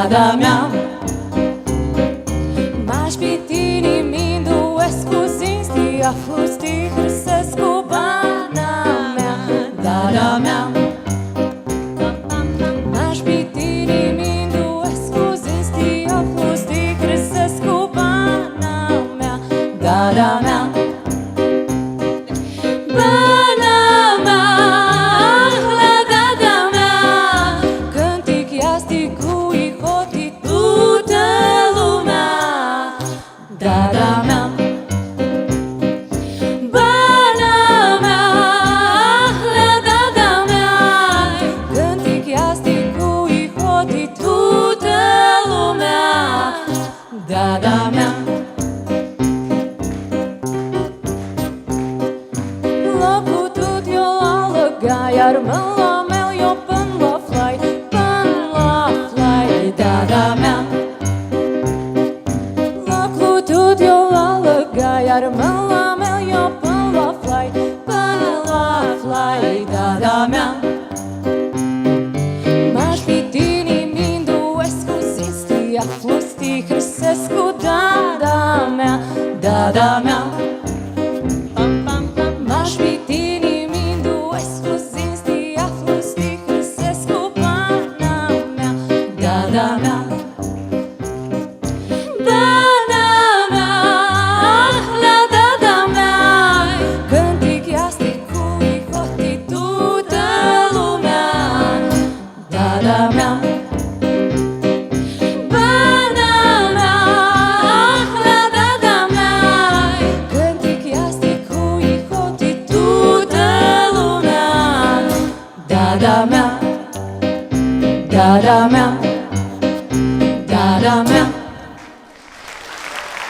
dada mea. M-aș piti nimindo escuzinsti a fusti hrsescu bana mea, dada mea. M-aș piti nimindo escuzinsti a fusti hrsescu bana mea, dada mea. Dada mea, bana mea, la dada mea, cântic iastic cu ihoti toată lumea. Dada mea, l-a putut eu alăga, iar mă la eu până la fly, dada mea. Eu la lăga, iar mă la eu până la fly, dada mea. M-aș piti nimindo escuzinsti a fusti hrsescu, dada mea, dada mea. M-aș piti nimindo escuzinsti a fusti hrsescu, bana mea, dada mea. Dada mea, bana mea, la dada mea, cântic iastic cu ihoti toată lumea. Dada mea, dada mea.